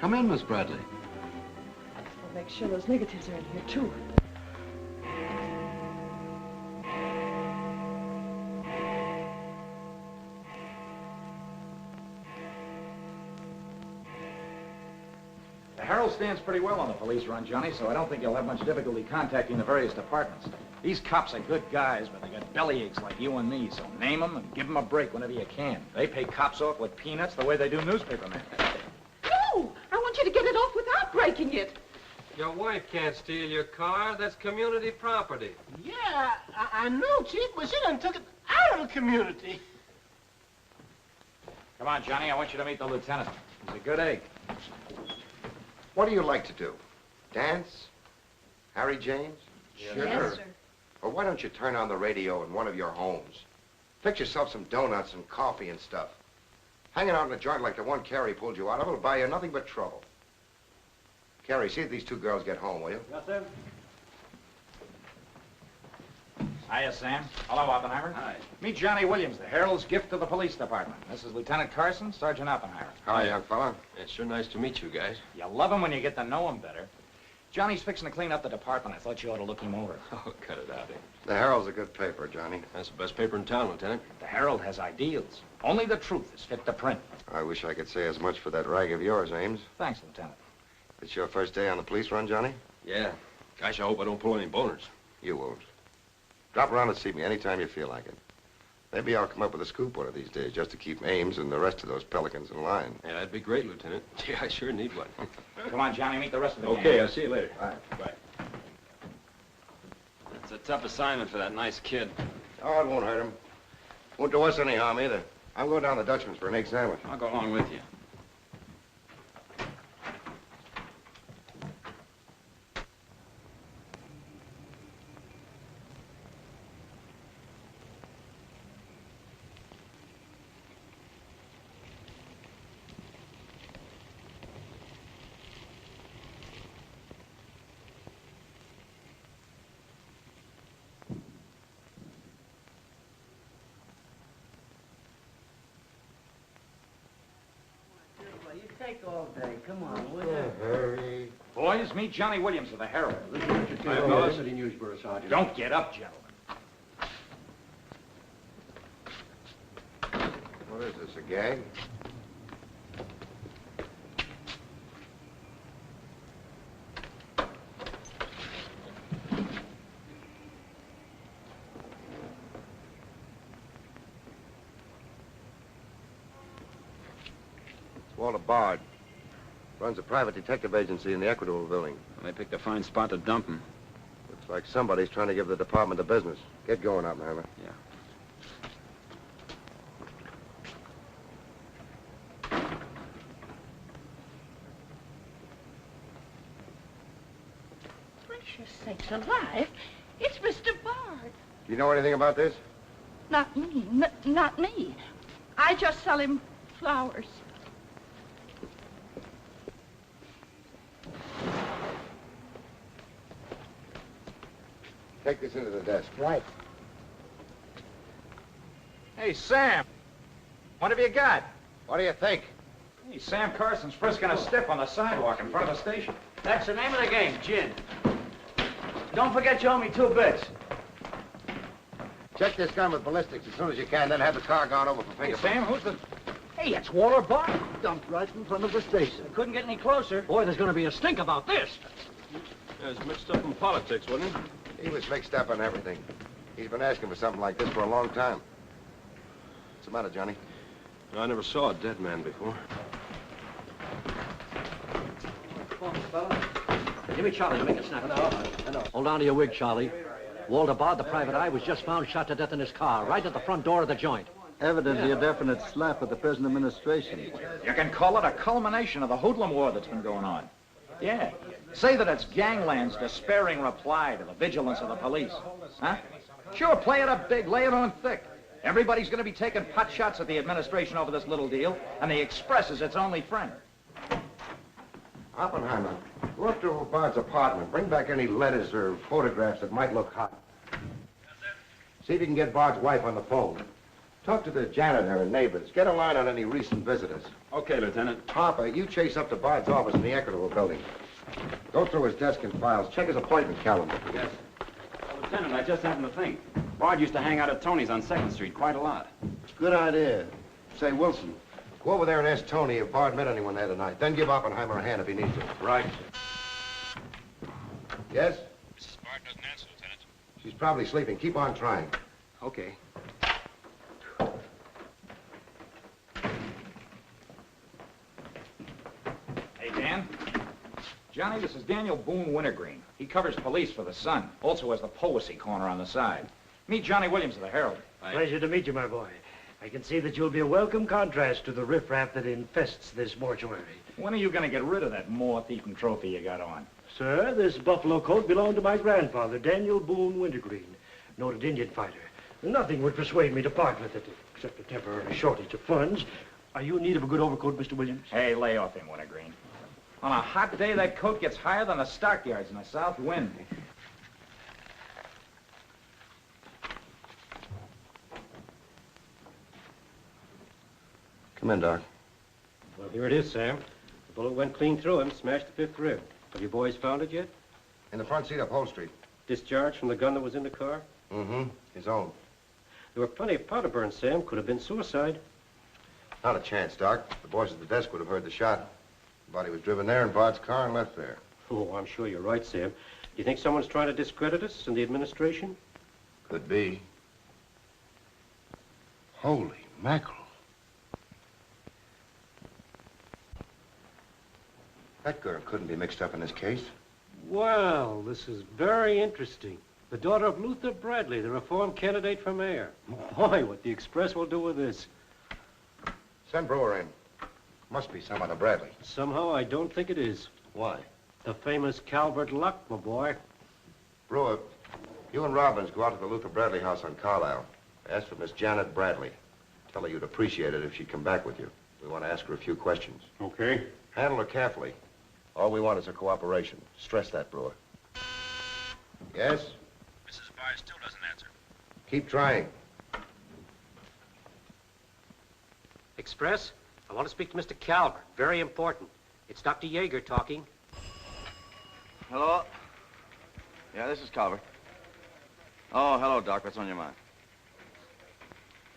Come in, Miss Bradley. I'll make sure those negatives are in here, too. The Herald stands pretty well on the police run, Johnny, so I don't think you'll have much difficulty contacting the various departments. These cops are good guys, but they got bellyaches like you and me, so name them and give them a break whenever you can. They pay cops off with peanuts the way they do newspapermen. No! I want you to get it off without breaking it. Your wife can't steal your car. That's community property. Yeah, I know, Chief, but she done took it out of the community. Come on, Johnny, I want you to meet the lieutenant. He's a good egg. What do you like to do? Dance? Harry James? Sure. Yes, sir. Or why don't you turn on the radio in one of your homes? Fix yourself some donuts and coffee and stuff. Hanging out in a joint like the one Carrie pulled you out of will buy you nothing but trouble. Carrie, see if these two girls get home, will you? Yes, sir. Hiya, Sam. Hello, Oppenheimer. Hi. Meet Johnny Williams, the Herald's gift to the police department. This is Lieutenant Carson, Sergeant Oppenheimer. Hi, young fella. It's sure nice to meet you guys. You love him when you get to know him better. Johnny's fixing to clean up the department. I thought you ought to look him over. Oh, cut it out, eh? The Herald's a good paper, Johnny. That's the best paper in town, Lieutenant. The Herald has ideals. Only the truth is fit to print. I wish I could say as much for that rag of yours, Ames. Thanks, Lieutenant. It's your first day on the police run, Johnny? Yeah. Gosh, I hope I don't pull any boners. You won't. Drop around and see me anytime you feel like it. Maybe I'll come up with a scoop one of these days just to keep Ames and the rest of those pelicans in line. Yeah, that'd be great, Lieutenant. Gee, I sure need one. Come on, Johnny, meet the rest of the gang. Okay, I'll see you later. All right. Bye. It's a tough assignment for that nice kid. Oh, it won't hurt him. Won't do us any harm either. I'm going down to the Dutchman's for an egg sandwich. I'll go along with you. You take all day. Come on, will you? Hurry. Boys, meet Johnny Williams of the Herald. Hi, fellas. Newsboro, Sergeant. Don't get up, gentlemen. What is this, a gag? Walter Bard. Runs a private detective agency in the Equitable building. They picked a fine spot to dump him. Looks like somebody's trying to give the department the business. Get going, Oppenheimer. Yeah. Gracious sakes alive. It's Mr. Bard. Do you know anything about this? Not me. Not me. I just sell him flowers. Take this into the desk. Right. Hey, Sam. What have you got? What do you think? Hey, Sam Carson's frisking a stiff on the sidewalk in front of the station. That's the name of the game, gin. Don't forget you owe me 2 bits. Check this gun with ballistics as soon as you can, then have the car gone over for Hey, fingerprints. Sam, who's the... Hey, it's Walter Bard. Dumped right in front of the station. I couldn't get any closer. Boy, there's going to be a stink about this. Yeah, he's mixed up in politics, wasn't he? He was mixed up on everything. He's been asking for something like this for a long time. What's the matter, Johnny? I never saw a dead man before. Give me Charlie to make a snap. No. Hold on to your wig, Charlie. Walter Bard, the private eye, was just found shot to death in his car, right at the front door of the joint. Evidently a definite slap at the present administration. You can call it a culmination of the hoodlum war that's been going on. Yeah. Say that it's gangland's despairing reply to the vigilance of the police. Huh? Sure, play it up big, lay it on thick. Everybody's going to be taking pot shots at the administration over this little deal, and the Express is its only friend. Oppenheimer, go up to Bard's apartment. Bring back any letters or photographs that might look hot. See if you can get Bard's wife on the phone. Talk to the janitor and neighbors. Get a line on any recent visitors. Okay, Lieutenant. Harper, you chase up to Bard's office in the Equitable building. Go through his desk and files. Check his appointment calendar. Yes. Lieutenant, I just happened to think. Bard used to hang out at Tony's on 2nd Street quite a lot. Good idea. Say, Wilson, go over there and ask Tony if Bard met anyone there tonight. Then give Oppenheimer a hand if he needs to. Right. Yes? Mrs. Bard doesn't answer, Lieutenant. She's probably sleeping. Keep on trying. Okay. Hey, Dan. Johnny, this is Daniel Boone Wintergreen. He covers police for the Sun. Also has the policy corner on the side. Meet Johnny Williams of the Herald. Pleasure to meet you, my boy. I can see that you'll be a welcome contrast to the riffraff that infests this mortuary. When are you going to get rid of that moth-eaten trophy you got on? Sir, this buffalo coat belonged to my grandfather, Daniel Boone Wintergreen, noted Indian fighter. Nothing would persuade me to part with it, except a temporary shortage of funds. Are you in need of a good overcoat, Mr. Williams? Hey, lay off him, Wintergreen. On a hot day, that coat gets higher than the stockyards in a south wind. Come in, Doc. Well, here it is, Sam. The bullet went clean through him, smashed the 5th rib. Have you boys found it yet? In the front seat upholstery. Discharged from the gun that was in the car? Mm-hmm. His own. There were plenty of powder burns, Sam. Could have been suicide. Not a chance, Doc. The boys at the desk would have heard the shot. The body was driven there in Bard's car and left there. Oh, I'm sure you're right, Sam. Do you think someone's trying to discredit us in the administration? Could be. Holy mackerel. That girl couldn't be mixed up in this case. Well, this is very interesting. The daughter of Luther Bradley, the reform candidate for mayor. Boy, what the Express will do with this. Send Brewer in. Must be some other Bradley. Somehow, I don't think it is. Why? The famous Calvert Luck, my boy. Brewer, you and Robbins go out to the Luther Bradley house on Carlisle. Ask for Miss Janet Bradley. Tell her you'd appreciate it if she'd come back with you. We want to ask her a few questions. Okay. Handle her carefully. All we want is her cooperation. Stress that, Brewer. Yes? Mrs. Bard still doesn't answer. Keep trying. Express? I want to speak to Mr. Calvert. Very important. It's Dr. Yeager talking. Hello? Yeah, this is Calvert. Oh, hello, Doc. What's on your mind?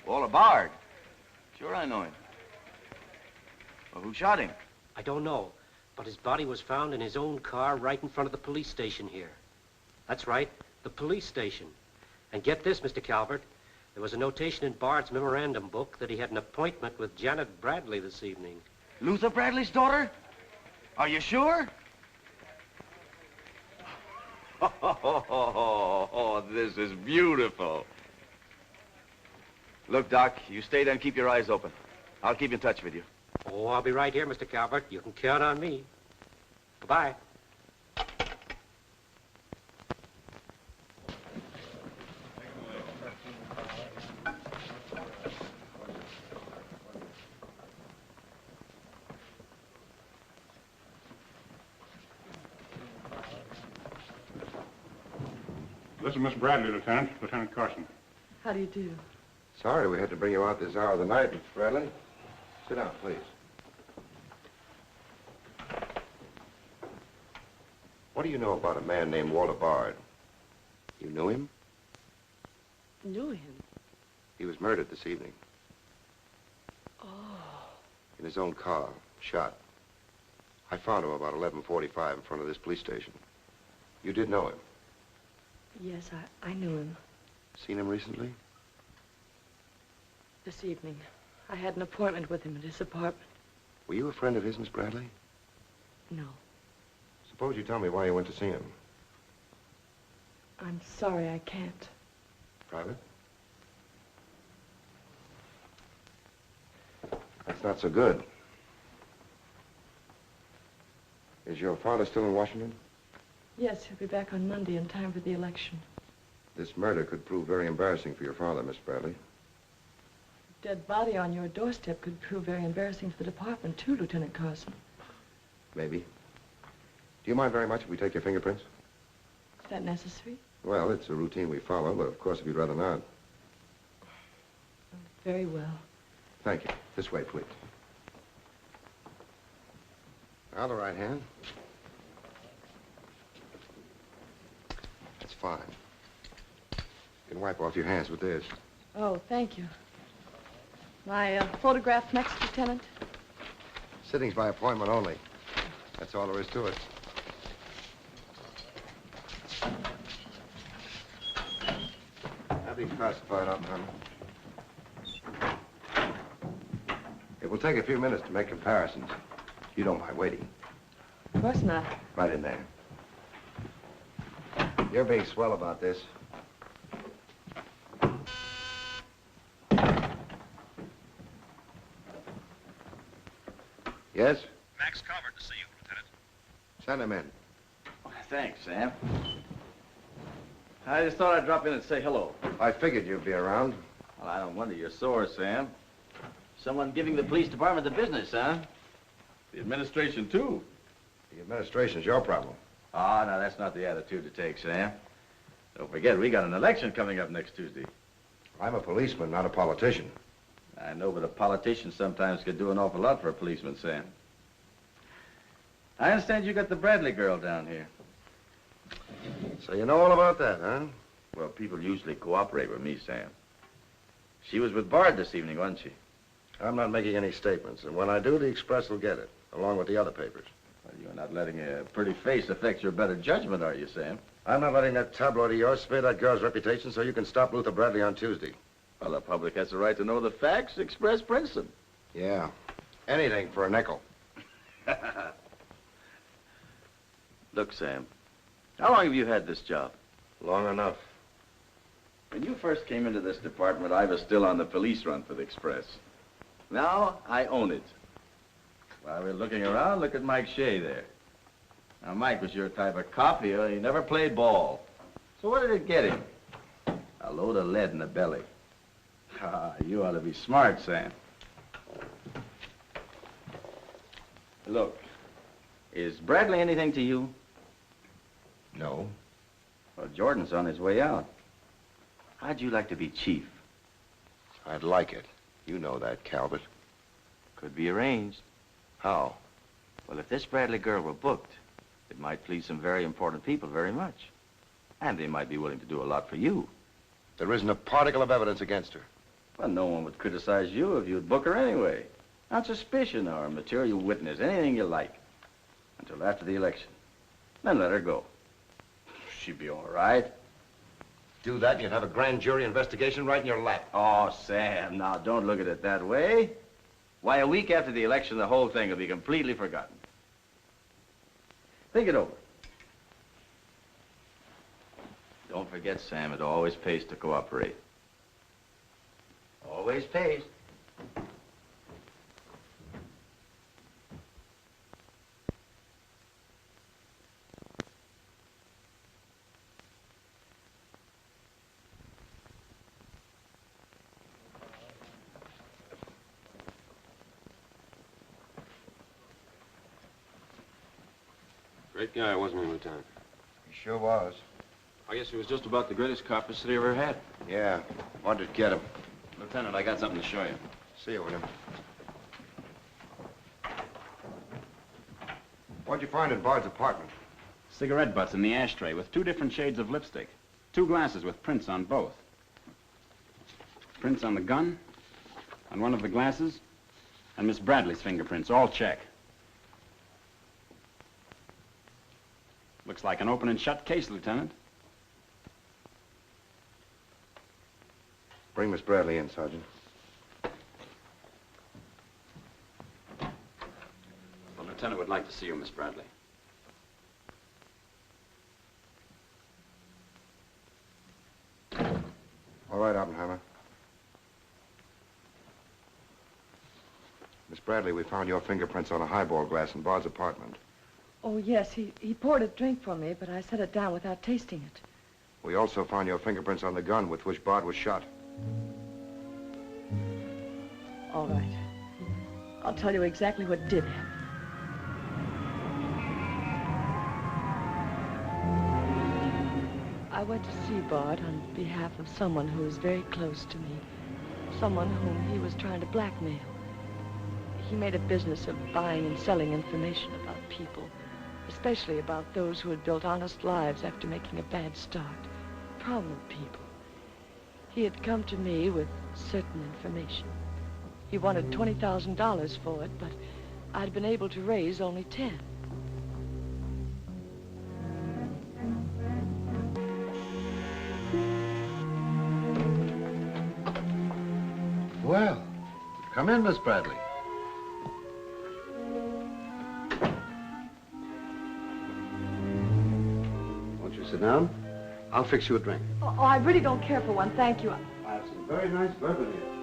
Walter Bard. Sure, I know him. Well, who shot him? I don't know, but his body was found in his own car right in front of the police station here. That's right, the police station. And get this, Mr. Calvert. There was a notation in Bard's memorandum book that he had an appointment with Janet Bradley this evening. Luther Bradley's daughter? Are you sure? Oh, this is beautiful. Look, Doc, you stay there and keep your eyes open. I'll keep in touch with you. Oh, I'll be right here, Mr. Calvert. You can count on me. Goodbye. This is Miss Bradley, Lieutenant. Lieutenant Carson. How do you do? Sorry we had to bring you out this hour of the night, Miss Bradley. Sit down, please. What do you know about a man named Walter Bard? You knew him? Knew him? He was murdered this evening. Oh. In his own car, shot. I found him about 11:45 in front of this police station. You did know him? Yes, I knew him. Seen him recently? This evening. I had an appointment with him at his apartment. Were you a friend of his, Miss Bradley? No. Suppose you tell me why you went to see him. I'm sorry I can't. Private? That's not so good. Is your father still in Washington? Yes, he'll be back on Monday in time for the election. This murder could prove very embarrassing for your father, Miss Bradley. Dead body on your doorstep could prove very embarrassing for the department, too, Lieutenant Carson. Maybe. Do you mind very much if we take your fingerprints? Is that necessary? Well, it's a routine we follow, but of course, if you'd rather not. Very well. Thank you. This way, please. Now the right hand. That's fine. You can wipe off your hands with this. Oh, thank you. My photograph next, Lieutenant? Sittings by appointment only. That's all there is to it. Have these classified up, Hammer. It will take a few minutes to make comparisons. You don't mind waiting. Of course not. Right in there. You're being swell about this. Yes? Max Calvert to see you, Lieutenant. Send him in. Thanks, Sam. I just thought I'd drop in and say hello. I figured you'd be around. Well, I don't wonder you're sore, Sam. Someone giving the police department the business, huh? The administration, too. The administration's your problem. Ah, now that's not the attitude to take, Sam. Don't forget, we got an election coming up next Tuesday. I'm a policeman, not a politician. I know, but a politician sometimes could do an awful lot for a policeman, Sam. I understand you got the Bradley girl down here. So you know all about that, huh? Well, people usually cooperate with me, Sam. She was with Bard this evening, wasn't she? I'm not making any statements, and when I do, the Express will get it, along with the other papers. Well, you're not letting a pretty face affect your better judgment, are you, Sam? I'm not letting that tabloid of yours smear that girl's reputation so you can stop Luther Bradley on Tuesday. Well, the public has the right to know the facts. Express prints them. Yeah. Anything for a nickel. Look, Sam, how long have you had this job? Long enough. When you first came into this department, I was still on the police run for the Express. Now, I own it. While we're looking around, look at Mike Shea there. Now, Mike was your type of cop here. He never played ball. So what did it get him? A load of lead in the belly. Ah, you ought to be smart, Sam. Look, is Bradley anything to you? No. Well, Jordan's on his way out. How'd you like to be chief? I'd like it. You know that, Calvert. Could be arranged. How? Well, if this Bradley girl were booked, it might please some very important people very much. And they might be willing to do a lot for you. There isn't a particle of evidence against her. Well, no one would criticize you if you'd book her anyway. On suspicion or material witness, anything you like. Until after the election. Then let her go. She'd be all right. Do that and you'd have a grand jury investigation right in your lap. Oh, Sam, now don't look at it that way. Why, a week after the election, the whole thing will be completely forgotten. Think it over. Don't forget, Sam, it always pays to cooperate. Always pays. Great guy, wasn't he, Lieutenant? He sure was. I guess he was just about the greatest cop the city ever had. Yeah. What did get him? Lieutenant, I got something to show you. See you, William. What'd you find in Bard's apartment? Cigarette butts in the ashtray with 2 different shades of lipstick. 2 glasses with prints on both. Prints on the gun, on one of the glasses, and Miss Bradley's fingerprints, all check. Looks like an open and shut case, Lieutenant. Bring Miss Bradley in, Sergeant. The Lieutenant would like to see you, Miss Bradley. All right, Oppenheimer. Miss Bradley, we found your fingerprints on a highball glass in Bard's apartment. Oh, yes, he poured a drink for me, but I set it down without tasting it. We also found your fingerprints on the gun with which Bard was shot. All right. I'll tell you exactly what did happen. I went to see Bard on behalf of someone who was very close to me. someone whom he was trying to blackmail. He made a business of buying and selling information about people, especially about those who had built honest lives after making a bad start. Prominent people. He had come to me with certain information. He wanted $20,000 for it, but I'd been able to raise only 10. Well, come in, Miss Bradley. Won't you sit down? I'll fix you a drink. Oh, I really don't care for one, thank you. I have some very nice bourbon here.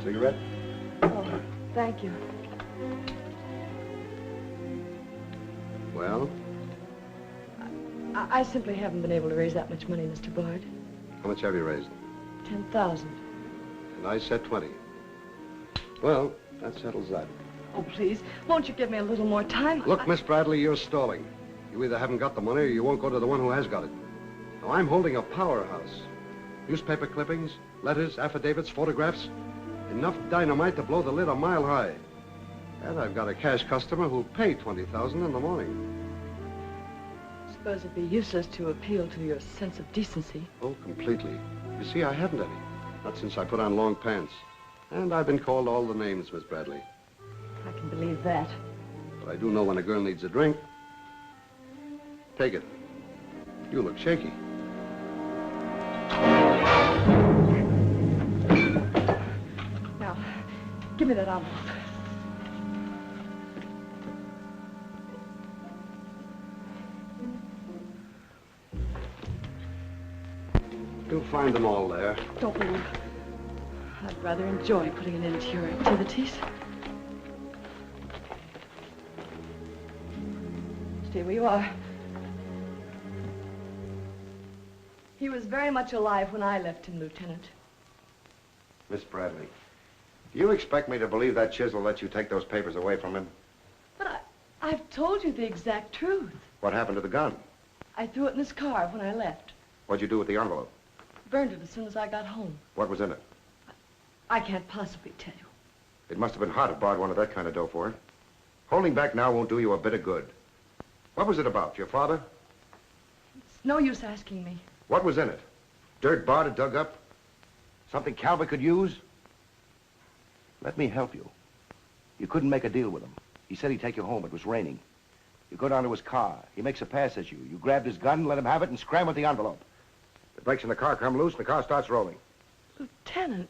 Cigarette? Oh, thank you. Well, I simply haven't been able to raise that much money, Mr. Bard. how much have you raised? 10,000. And I said 20. Well, that settles that. Oh, please, won't you give me a little more time? Look, Miss Bradley, you're stalling. You either haven't got the money or you won't go to the one who has got it. Now, I'm holding a powerhouse. Newspaper clippings, letters, affidavits, photographs. Enough dynamite to blow the lid a mile high. And I've got a cash customer who'll pay $20,000 in the morning. I suppose it'd be useless to appeal to your sense of decency. Oh, completely. You see, I haven't any. Not since I put on long pants. And I've been called all the names, Miss Bradley. I can believe that. But I do know when a girl needs a drink. Take it. You look shaky. Now, give me that envelope. You'll find them all there. Don't worry. I'd rather enjoy putting an end to your activities. Stay where you are. He was very much alive when I left him, Lieutenant. Miss Bradley, do you expect me to believe that chisel let you take those papers away from him? But I've told you the exact truth. What happened to the gun? I threw it in his car when I left. What'd you do with the envelope? Burned it as soon as I got home. What was in it? I can't possibly tell you. It must have been hot if Bard wanted that kind of dough for it. Holding back now won't do you a bit of good. What was it about? Your father? It's no use asking me. What was in it? Dirt Bard had dug up? Something Calvert could use? Let me help you. You couldn't make a deal with him. He said he'd take you home. It was raining. You go down to his car. He makes a pass at you. You grabbed his gun, let him have it, and scram with the envelope. The brakes in the car come loose, and the car starts rolling. Lieutenant,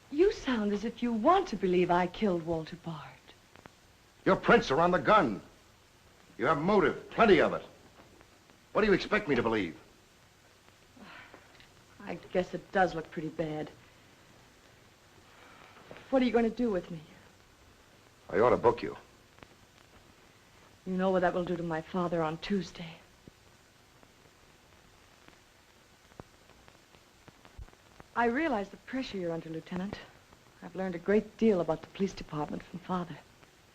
you sound as if you want to believe I killed Walter Bard. Your prints are on the gun. You have motive, plenty of it. What do you expect me to believe? I guess it does look pretty bad. What are you going to do with me? I ought to book you. You know what that will do to my father on Tuesday. I realize the pressure you're under, Lieutenant. I've learned a great deal about the police department from Father.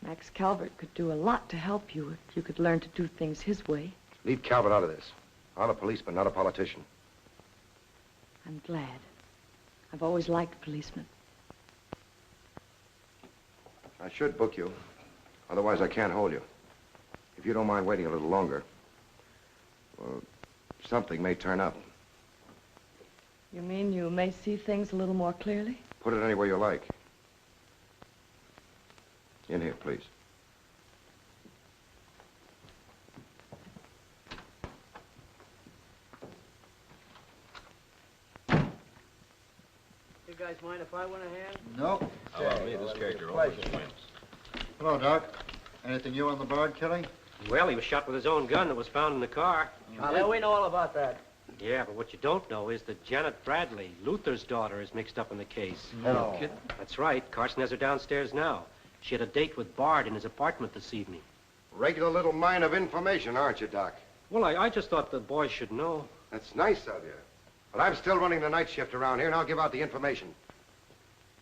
Max Calvert could do a lot to help you if you could learn to do things his way. Leave Calvert out of this. I'm a policeman, not a politician. I'm glad. I've always liked policemen. I should book you. Otherwise, I can't hold you. If you don't mind waiting a little longer, well, something may turn up. You mean you may see things a little more clearly? Put it anywhere you like. In here, please. You guys mind if I went ahead? No. Allow me, this character always wins. Hello, Doc. Anything new on the Bard killing? Well, he was shot with his own gun that was found in the car. Yeah, we know all about that. Yeah, but what you don't know is that Janet Bradley, Luther's daughter, is mixed up in the case. No. That's right. Carson has her downstairs now. She had a date with Bard in his apartment this evening. Regular little mine of information, aren't you, Doc? Well, I just thought the boys should know. That's nice of you. But I'm still running the night shift around here, and I'll give out the information.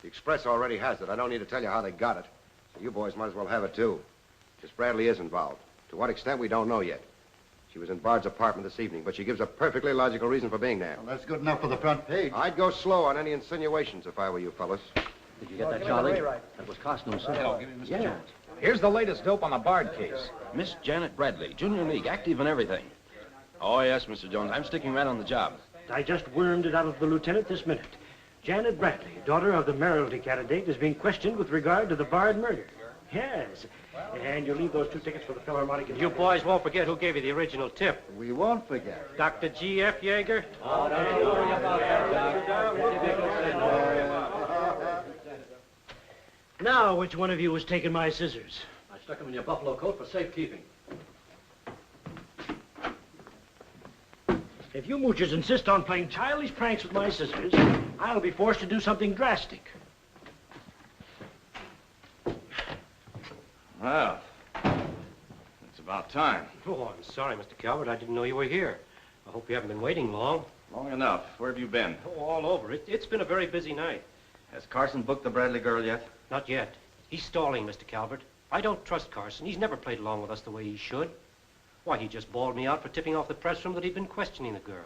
The Express already has it. I don't need to tell you how they got it. So you boys might as well have it, too. Miss Bradley is involved. To what extent, we don't know yet. She was in Bard's apartment this evening, but she gives a perfectly logical reason for being there. Well, that's good enough for the front page. I'd go slow on any insinuations if I were you fellas. Did you get that, Charlie? That was costume, sir. Hello, give me Mr. Jones. Here's the latest dope on the Bard case. Miss Janet Bradley, Junior League, active and everything. Oh, yes, Mr. Jones. I'm sticking right on the job. I just wormed it out of the lieutenant this minute. Janet Bradley, daughter of the mayoralty candidate, is being questioned with regard to the Bard murder. Yes. And you leave those 2 tickets for the Philharmonic. You boys won't forget who gave you the original tip. We won't forget. Dr. G.F. Yeager? Now, which one of you was taking my scissors? I stuck them in your buffalo coat for safekeeping. If you moochers insist on playing childish pranks with my scissors, I'll be forced to do something drastic. Well, it's about time. Oh, I'm sorry, Mr. Calvert. I didn't know you were here. I hope you haven't been waiting long. Long enough. Where have you been? Oh, all over. It's been a very busy night. Has Carson booked the Bradley girl yet? Not yet. He's stalling, Mr. Calvert. I don't trust Carson. He's never played along with us the way he should. Why, he just bawled me out for tipping off the press room that he'd been questioning the girl.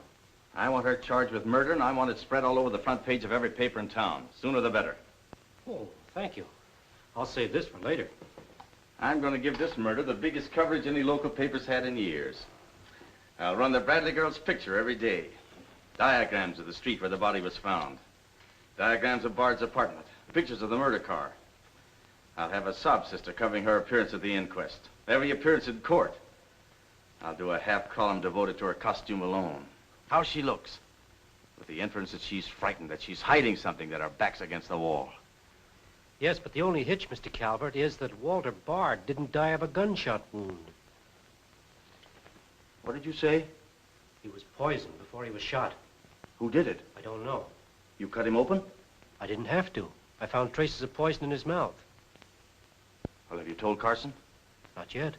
I want her charged with murder, and I want it spread all over the front page of every paper in town. Sooner the better. Oh, thank you. I'll save this for later. I'm going to give this murder the biggest coverage any local paper's had in years. I'll run the Bradley girl's picture every day. Diagrams of the street where the body was found. Diagrams of Bard's apartment. Pictures of the murder car. I'll have a sob sister covering her appearance at the inquest. Every appearance in court. I'll do a half column devoted to her costume alone. How she looks. With the inference that she's frightened, that she's hiding something, that her back's against the wall. Yes, but the only hitch, Mr. Calvert, is that Walter Bard didn't die of a gunshot wound. What did you say? He was poisoned before he was shot. Who did it? I don't know. You cut him open? I didn't have to. I found traces of poison in his mouth. Well, have you told Carson? Not yet.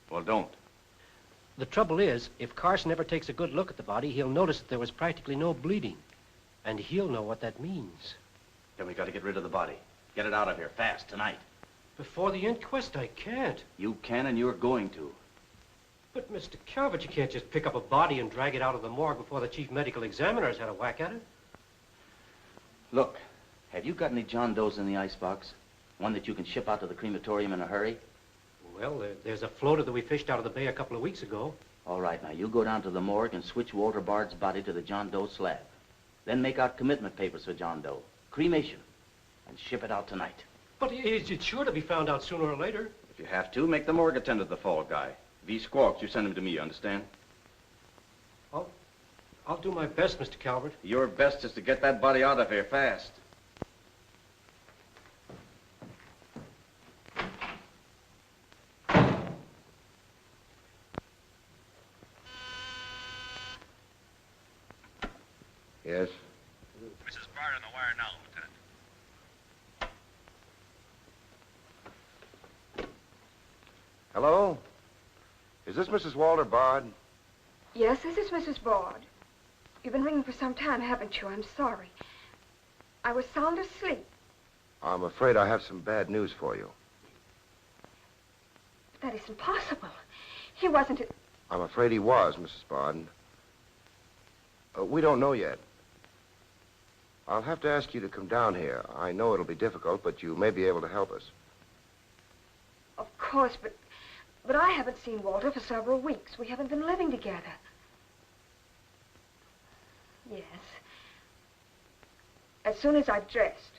Well, don't. The trouble is, if Carson ever takes a good look at the body, he'll notice that there was practically no bleeding. And he'll know what that means. Then we got to get rid of the body. Get it out of here, fast, tonight. Before the inquest, I can't. You can, and you're going to. But, Mr. Calvert, you can't just pick up a body and drag it out of the morgue before the chief medical examiner's had a whack at it. Look, have you got any John Does in the icebox? One that you can ship out to the crematorium in a hurry? Well, there's a floater that we fished out of the bay a couple of weeks ago. All right, now, you go down to the morgue and switch Walter Bard's body to the John Doe slab. Then make out commitment papers for John Doe. Cremation. And ship it out tonight. But it's sure to be found out sooner or later. If you have to, make the morgue attend to the fall guy. If he squawks, you send him to me, you understand? I'll do my best, Mr. Calvert. Your best is to get that body out of here fast. Yes? Mrs. Bard on the wire now, Lieutenant. Hello? Is this Mrs. Walter Bard? Yes, this is Mrs. Bard. You've been ringing for some time, haven't you? I'm sorry. I was sound asleep. I'm afraid I have some bad news for you. That isn't possible. He wasn't... I'm afraid he was, Mrs. Bard. We don't know yet. I'll have to ask you to come down here. I know it'll be difficult, but you may be able to help us. Of course, but I haven't seen Walter for several weeks. We haven't been living together. Yes. As soon as I've dressed.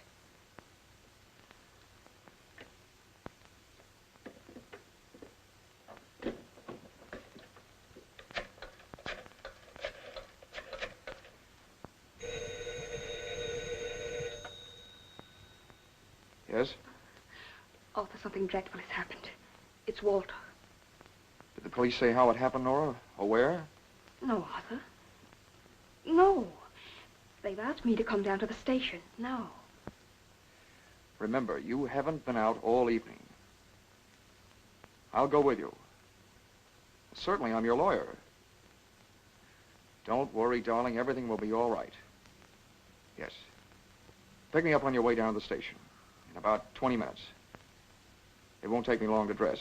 Yes? Arthur, something dreadful has happened. It's Walter. Did the police say how it happened, Nora? Or where? No, Arthur. No. They've asked me to come down to the station. No. Remember, you haven't been out all evening. I'll go with you. Certainly, I'm your lawyer. Don't worry, darling. Everything will be all right. Yes. Pick me up on your way down to the station. In about 20 minutes. It won't take me long to dress.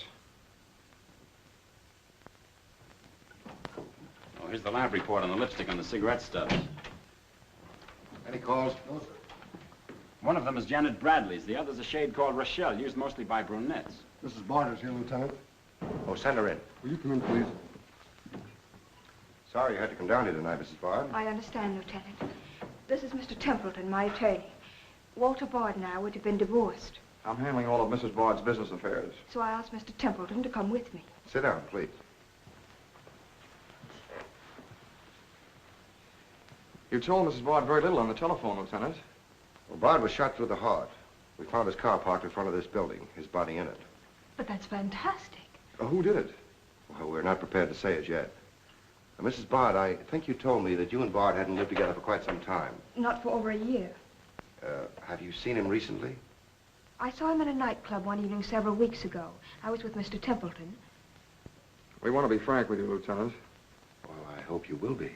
Oh, here's the lab report on the lipstick on the cigarette stubs. Any calls? No, sir. One of them is Janet Bradley's. The other's a shade called Rochelle, used mostly by brunettes. Mrs. Barter's here, Lieutenant. Oh, send her in. Will you come in, please? Sorry you had to come down here tonight, Mrs. Bard. I understand, Lieutenant. This is Mr. Templeton, my attorney. Walter Bard and I would have been divorced. I'm handling all of Mrs. Bard's business affairs. So I asked Mr. Templeton to come with me. Sit down, please. You told Mrs. Bard very little on the telephone, Lieutenant. Well, Bard was shot through the heart. We found his car parked in front of this building, his body in it. But that's fantastic. Who did it? Well, we're not prepared to say it yet. Now, Mrs. Bard, I think you told me that you and Bard hadn't lived together for quite some time. Not for over a year. Have you seen him recently? I saw him in a nightclub one evening several weeks ago. I was with Mr. Templeton. We want to be frank with you, Lieutenant. Well, I hope you will be.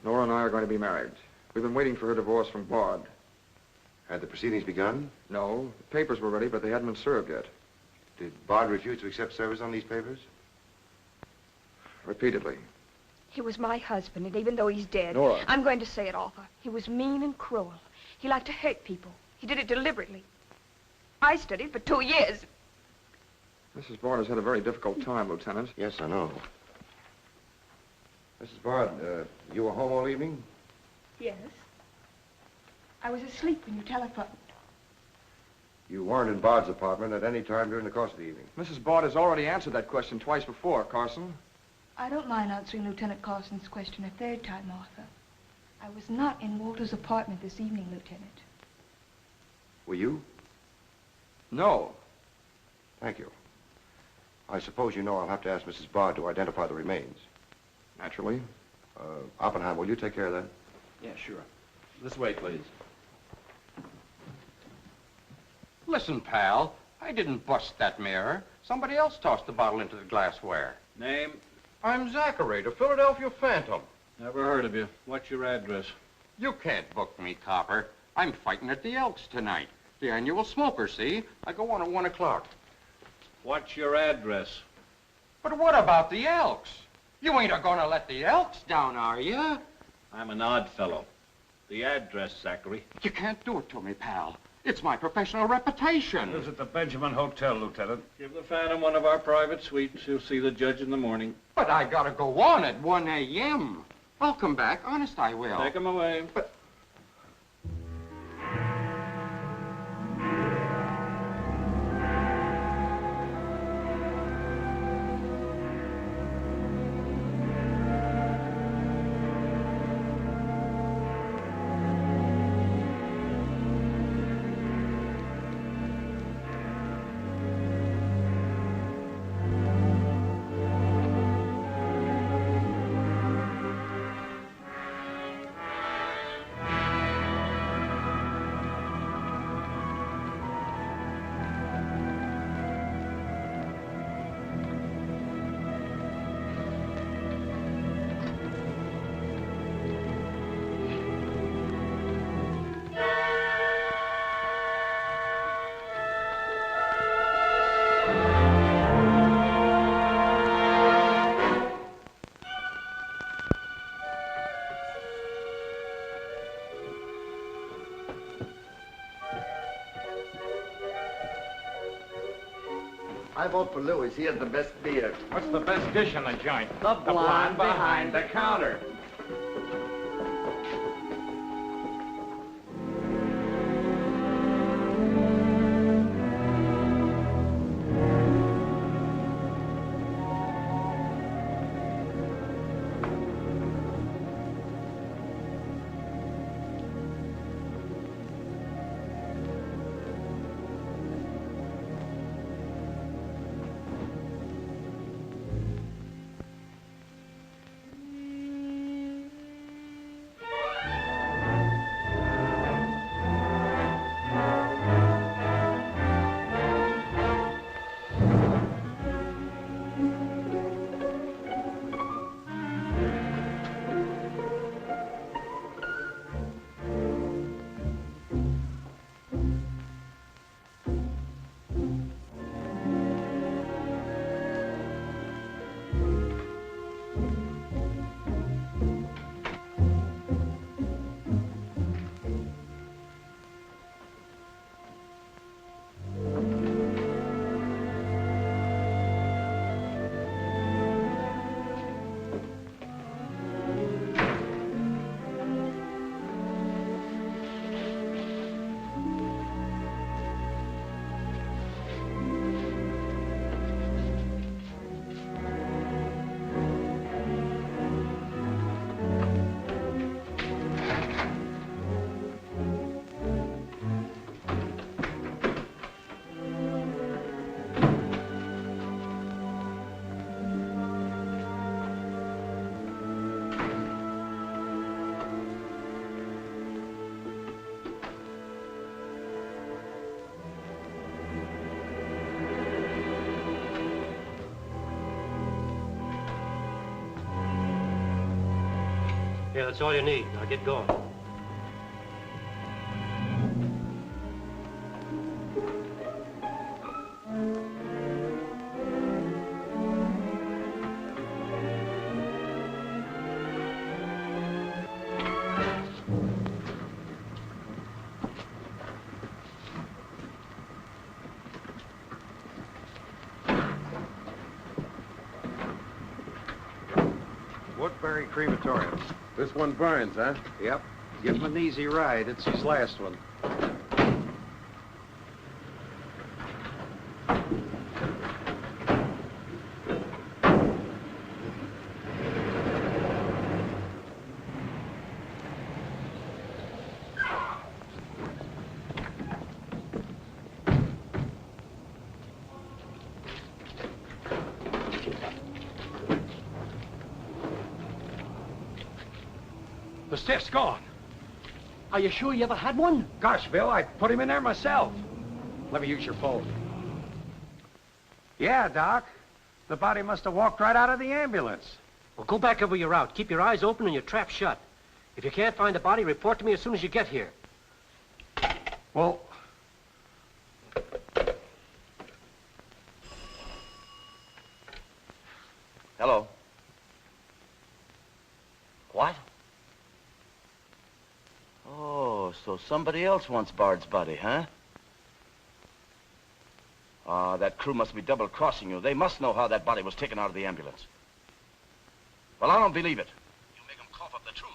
Nora and I are going to be married. We've been waiting for her divorce from Bard. Had the proceedings begun? No, the papers were ready, but they hadn't been served yet. Did Bard refuse to accept service on these papers? Repeatedly. He was my husband, and even though he's dead, Nora. I'm going to say it, Arthur. He was mean and cruel. He liked to hurt people. He did it deliberately. I studied for 2 years. Mrs. Bard has had a very difficult time, Lieutenant. Yes, I know. Mrs. Bard, you were home all evening? Yes. I was asleep when you telephoned. You weren't in Bard's apartment at any time during the course of the evening? Mrs. Bard has already answered that question twice before, Carson. I don't mind answering Lieutenant Carson's question a third time, Arthur. I was not in Walter's apartment this evening, Lieutenant. Were you? No. Thank you. I suppose you know I'll have to ask Mrs. Bard to identify the remains. Naturally. Oppenheim, will you take care of that? Yeah, sure. This way, please. Listen, pal, I didn't bust that mirror. Somebody else tossed the bottle into the glassware. Name? I'm Zachary, the Philadelphia Phantom. Never heard of you. What's your address? You can't book me, copper. I'm fighting at the Elks tonight. The annual smoker, see? I go on at 1 o'clock. What's your address? But what about the Elks? You ain't a-gonna let the Elks down, are you? I'm an odd fellow. The address, Zachary. You can't do it to me, pal. It's my professional reputation. This is at the Benjamin Hotel, Lieutenant. Give the Phantom one of our private suites. You'll see the judge in the morning. But I gotta go on at 1 a.m. I'll come back. Honest, I will. Take him away. But... I vote for Louis. He has the best beer. What's the best dish in the joint? The blonde behind the counter. Okay, that's all you need. Now get going. Woodbury Crematorium. This one burns, huh? Yep. Give him an easy ride. It's his last one. The stiff's gone. Are you sure you ever had one? Gosh, Bill, I put him in there myself. Let me use your phone. Yeah, Doc. The body must have walked right out of the ambulance. Well, go back over your route. Keep your eyes open and your trap shut. If you can't find the body, report to me as soon as you get here. Well... Hello. What? Oh, so somebody else wants Bard's body, huh? Ah, that crew must be double-crossing you. They must know how that body was taken out of the ambulance. Well, I don't believe it. You make them cough up the truth.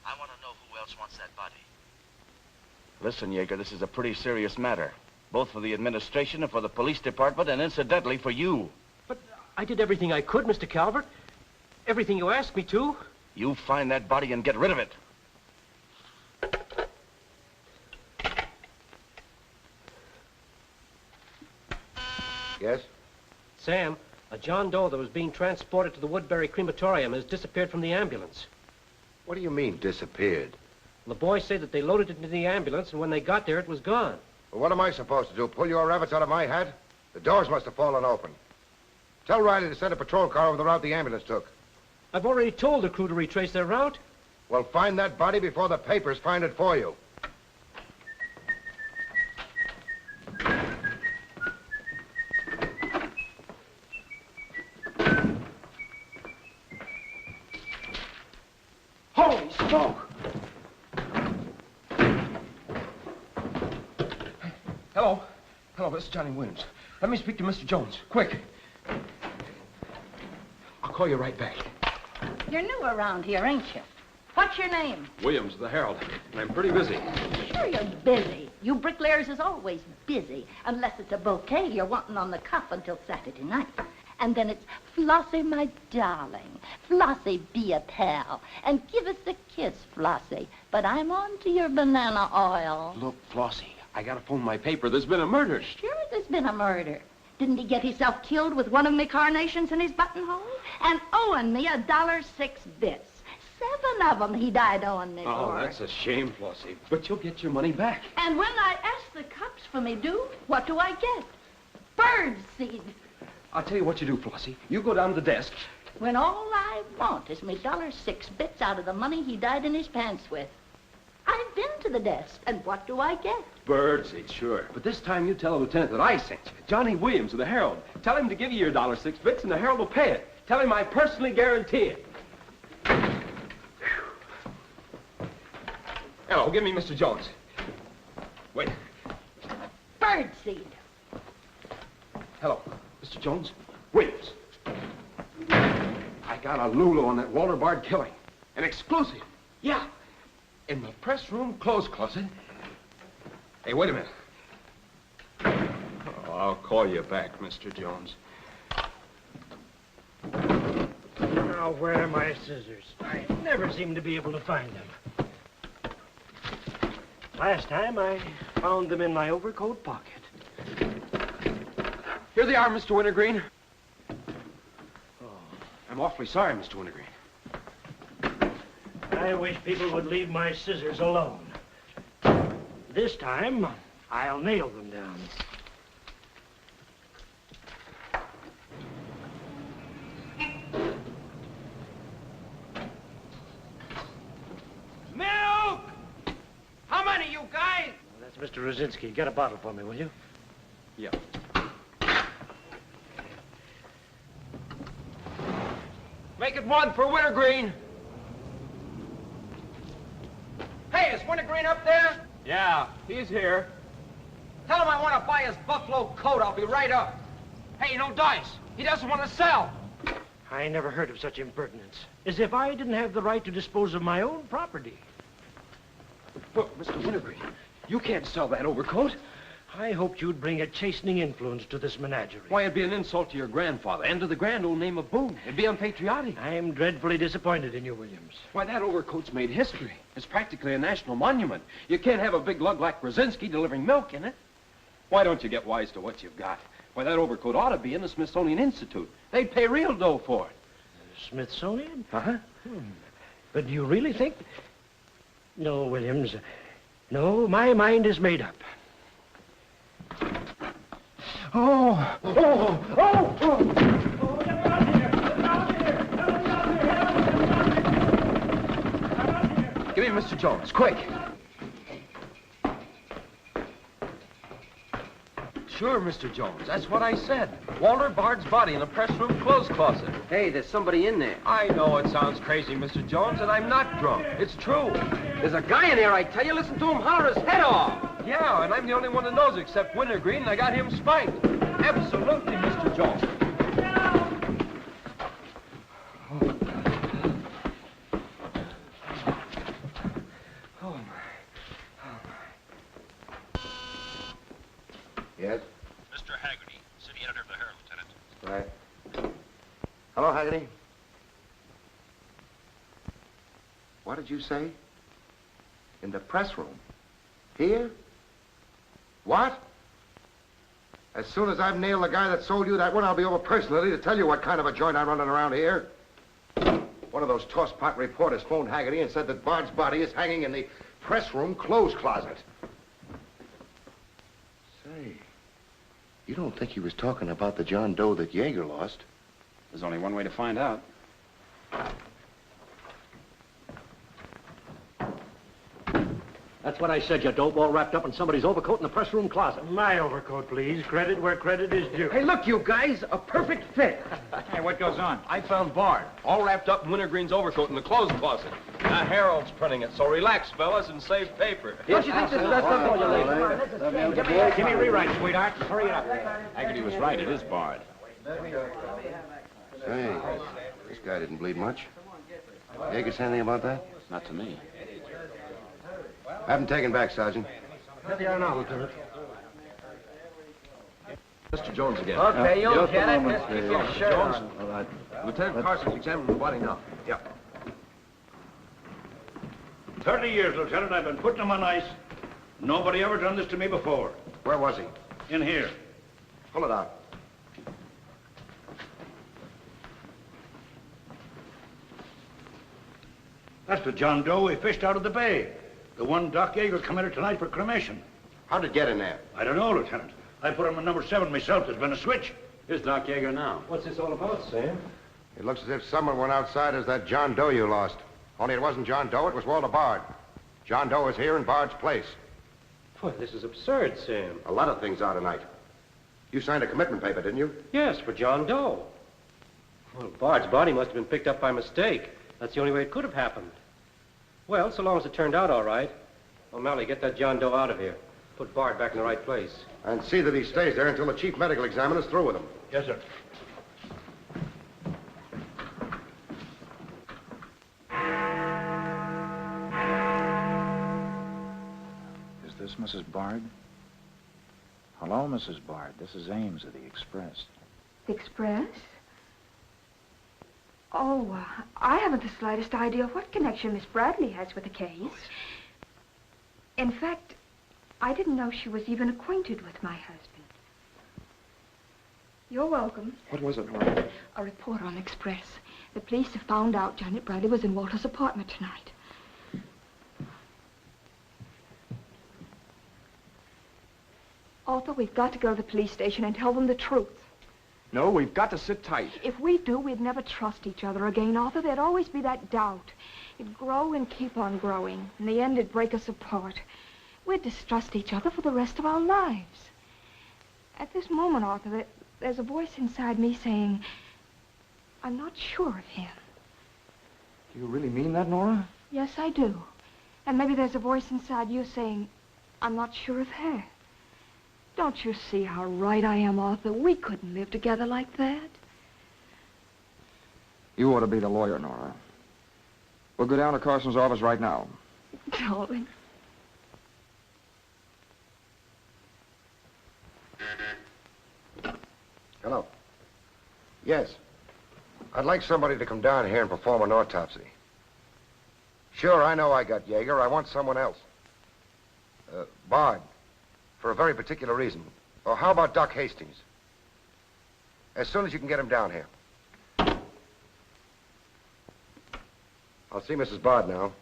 I want to know who else wants that body. Listen, Yeager, this is a pretty serious matter. Both for the administration and for the police department, and incidentally for you. But I did everything I could, Mr. Calvert. Everything you asked me to. You find that body and get rid of it. Yes? Sam, a John Doe that was being transported to the Woodbury Crematorium has disappeared from the ambulance. What do you mean, disappeared? The boys say that they loaded it into the ambulance, and when they got there, it was gone. Well, what am I supposed to do, pull your rabbits out of my hat? The doors must have fallen open. Tell Riley to send a patrol car over the route the ambulance took. I've already told the crew to retrace their route. Well, find that body before the papers find it for you. Holy smoke! Hello. Hello, this is Johnny Williams. Let me speak to Mr. Jones. Quick. I'll call you right back. You're new around here, ain't you? What's your name? Williams, the Herald. And I'm pretty busy. Sure you're busy. You bricklayers is always busy, unless it's a bouquet you're wanting on the cuff until Saturday night. And then it's, Flossie, my darling. Flossie, be a pal. And give us a kiss, Flossie. But I'm on to your banana oil. Look, Flossie, I gotta phone my paper. There's been a murder. Sure there's been a murder. Didn't he get himself killed with one of me carnations in his buttonhole? And owing me $1.06 bits. 7 of them he died owing me Oh, for. that's a shame, Flossie. But you'll get your money back. And when I ask the cops for me due, what do I get? Bird seed. I'll tell you what you do, Flossie. You go down to the desk. When all I want is me $1.06 bits out of the money he died in his pants with. I've been to the desk, and what do I get? Birdseed, sure. But this time you tell the lieutenant that I sent you. Johnny Williams of the Herald. Tell him to give you your $1.06 bits, and the Herald will pay it. Tell him I personally guarantee it. Hello, give me Mr. Jones. Wait. Birdseed. Hello, Mr. Jones. Williams. I got a Lulu on that Walter Bard killing. An exclusive. Yeah. In the press room clothes closet. Hey, wait a minute. Oh, I'll call you back, Mr. Jones. Now, where are my scissors? I never seem to be able to find them. Last time, I found them in my overcoat pocket. Here they are, Mr. Wintergreen. Oh, I'm awfully sorry, Mr. Wintergreen. I wish people would leave my scissors alone. This time, I'll nail them down. Mr. Rosinski, get a bottle for me, will you? Yeah. Make it one for Wintergreen. Hey, is Wintergreen up there? Yeah, he's here. Tell him I want to buy his buffalo coat. I'll be right up. Hey, no dice. He doesn't want to sell. I never heard of such impertinence. As if I didn't have the right to dispose of my own property. Look, Mr. Wintergreen, you can't sell that overcoat. I hoped you'd bring a chastening influence to this menagerie. Why, it'd be an insult to your grandfather and to the grand old name of Boone. It'd be unpatriotic. I'm dreadfully disappointed in you, Williams. Why, that overcoat's made history. It's practically a national monument. You can't have a big lug like Brzezinski delivering milk in it. Why don't you get wise to what you've got? Why, that overcoat ought to be in the Smithsonian Institute. They'd pay real dough for it. Smithsonian? Uh-huh. But do you really think... No, Williams. No, my mind is made up. Oh! Oh! Oh! Oh! Give me Mr. Jones, quick. Sure, Mr. Jones. That's what I said. Walter Bard's body in the press room clothes closet. Hey, there's somebody in there. I know it sounds crazy, Mr. Jones, and I'm not drunk. It's true. There's a guy in there, I tell you. Listen to him holler his head off. Yeah, and I'm the only one that knows except Wintergreen, and I got him spiked. Absolutely, Mr. Jones. Yes? Mr. Haggerty, city editor of the Herald, Lieutenant. Right. Hello, Haggerty. What did you say? In the press room? Here? What? As soon as I've nailed the guy that sold you that one, I'll be over personally to tell you what kind of a joint I'm running around here. One of those tosspot reporters phoned Haggerty and said that Bard's body is hanging in the press room clothes closet. Say, you don't think he was talking about the John Doe that Yeager lost? There's only one way to find out. That's what I said, you dope, all wrapped up in somebody's overcoat in the press room closet. My overcoat, please. Credit where credit is due. Hey, look, you guys, a perfect fit. Hey, what goes on? I found Bard, all wrapped up in Wintergreen's overcoat in the clothes closet. The Herald's printing it, so relax, fellas, and save paper. Don't you think this is best up for you, ladies? Give me a rewrite, sweetheart. Hurry it up. Haggerty was right. It is Bard. Say, this guy didn't bleed much. Yeager say anything about that? Not to me. Have him taken back, Sergeant. Here they are now, Lieutenant. Mr. Jones again. Okay, you'll Just a get it. moment, Just keep your Mr. shirt Jones. on. All right. Lieutenant Carson's examining the body now. Yeah. 30 years, Lieutenant. I've been putting him on ice. Nobody ever done this to me before. Where was he? In here. Pull it out. That's the John Doe we fished out of the bay. The one Doc Yeager committed tonight for cremation. How'd it get in there? I don't know, Lieutenant. I put him in number 7 myself. There's been a switch. Here's Doc Yeager now. What's this all about, Sam? It looks as if someone went outside as that John Doe you lost. Only it wasn't John Doe, it was Walter Bard. John Doe is here in Bard's place. Boy, this is absurd, Sam. A lot of things are tonight. You signed a commitment paper, didn't you? Yes, for John Doe. Well, Bard's body must have been picked up by mistake. That's the only way it could have happened. Well, so long as it turned out all right. O'Malley, get that John Doe out of here. Put Bard back in the right place. And see that he stays there until the chief medical examiner's through with him. Yes, sir. Is this Mrs. Bard? Hello, Mrs. Bard. This is Ames of the Express. The Express? Oh, I haven't the slightest idea what connection Miss Bradley has with the case. In fact, I didn't know she was even acquainted with my husband. You're welcome. What was it, Nora? A report on Express. The police have found out Janet Bradley was in Walter's apartment tonight. Arthur, we've got to go to the police station and tell them the truth. No, we've got to sit tight. If we do, we'd never trust each other again, Arthur. There'd always be that doubt. It'd grow and keep on growing. In the end, it'd break us apart. We'd distrust each other for the rest of our lives. At this moment, Arthur, there's a voice inside me saying, I'm not sure of him. Do you really mean that, Nora? Yes, I do. And maybe there's a voice inside you saying, I'm not sure of her. Don't you see how right I am, Arthur? We couldn't live together like that. You ought to be the lawyer, Nora. We'll go down to Carson's office right now. Darling. Hello. Yes. I'd like somebody to come down here and perform an autopsy. Sure, I know I got Yeager. I want someone else. Bard. For a very particular reason. Or how about Doc Hastings? As soon as you can get him down here. I'll see Mrs. Bard now.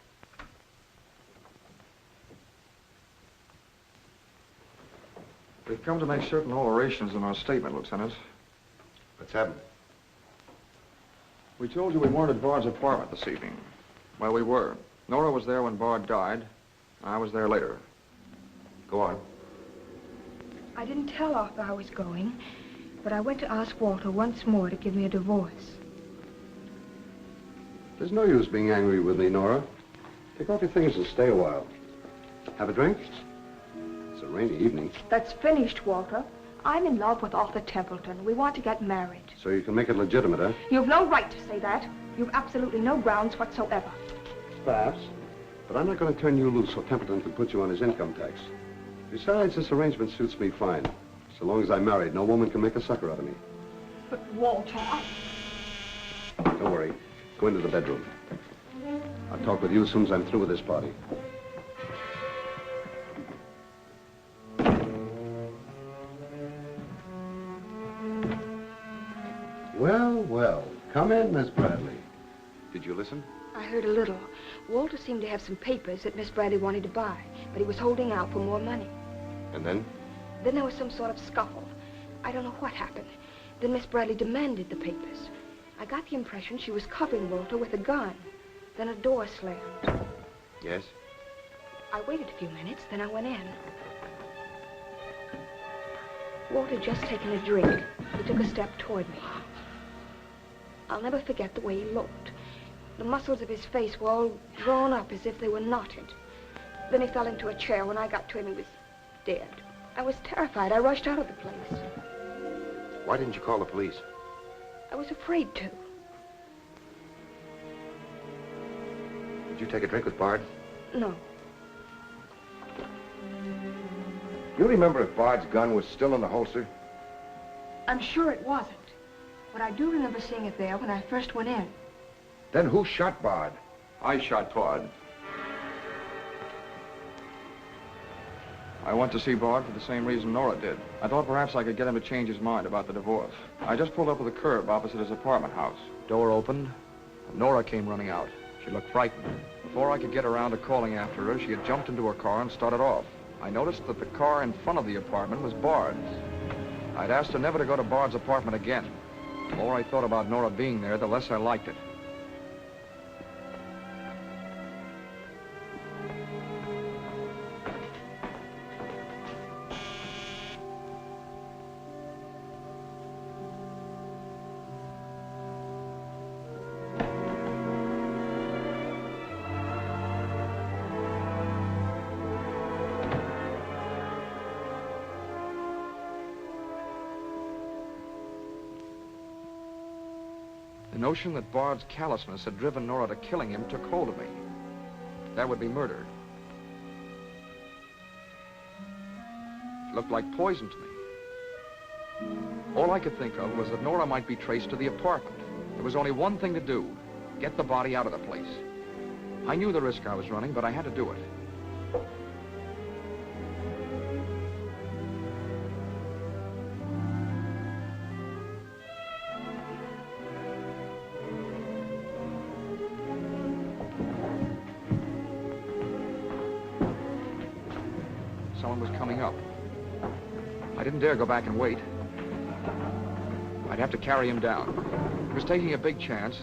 We've come to make certain alterations in our statement, Lieutenant. What's happened? We told you we weren't at Bard's apartment this evening. Well, we were. Nora was there when Bard died. I was there later. Go on. I didn't tell Arthur I was going, but I went to ask Walter once more to give me a divorce. There's no use being angry with me, Nora. Take off your things and stay a while. Have a drink? It's a rainy evening. That's finished, Walter. I'm in love with Arthur Templeton. We want to get married. So you can make it legitimate, huh? You've no right to say that. You've absolutely no grounds whatsoever. Perhaps. But I'm not going to turn you loose so Templeton can put you on his income tax. Besides, this arrangement suits me fine. So long as I'm married, no woman can make a sucker out of me. But, Walter, Don't worry. Go into the bedroom. I'll talk with you as soon as I'm through with this party. Well, well. Come in, Miss Bradley. Did you listen? I heard a little. Walter seemed to have some papers that Miss Bradley wanted to buy, but he was holding out for more money. And then? Then there was some sort of scuffle. I don't know what happened. Then Miss Bradley demanded the papers. I got the impression she was covering Walter with a gun. Then a door slammed. Yes? I waited a few minutes, then I went in. Walter had just taken a drink. He took a step toward me. I'll never forget the way he looked. The muscles of his face were all drawn up as if they were knotted. Then he fell into a chair. When I got to him, he was dead. I was terrified. I rushed out of the place. Why didn't you call the police? I was afraid to. Did you take a drink with Bard? No. You remember if Bard's gun was still in the holster? I'm sure it wasn't. But I do remember seeing it there when I first went in. Then who shot Bard? I shot Bard. I went to see Bard for the same reason Nora did. I thought perhaps I could get him to change his mind about the divorce. I just pulled up at the curb opposite his apartment house. Door opened, and Nora came running out. She looked frightened. Before I could get around to calling after her, she had jumped into her car and started off. I noticed that the car in front of the apartment was Bard's. I'd asked her never to go to Bard's apartment again. The more I thought about Nora being there, the less I liked it. The notion that Bard's callousness had driven Nora to killing him took hold of me. That would be murder. It looked like poison to me. All I could think of was that Nora might be traced to the apartment. There was only one thing to do: get the body out of the place. I knew the risk I was running, but I had to do it. Someone was coming up. I didn't dare go back and wait. I'd have to carry him down. He was taking a big chance,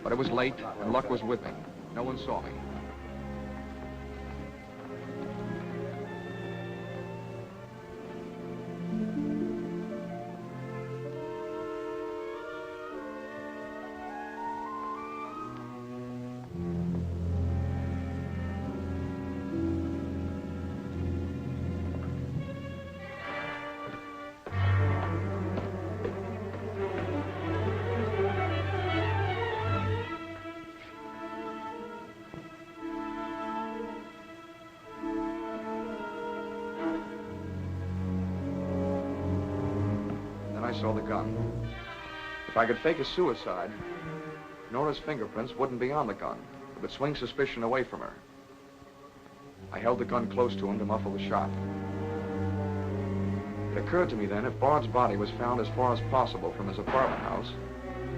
but it was late, and luck was with me. No one saw me. saw the gun. If I could fake a suicide, Nora's fingerprints wouldn't be on the gun. It would swing suspicion away from her. I held the gun close to him to muffle the shot. It occurred to me then, if Bard's body was found as far as possible from his apartment house,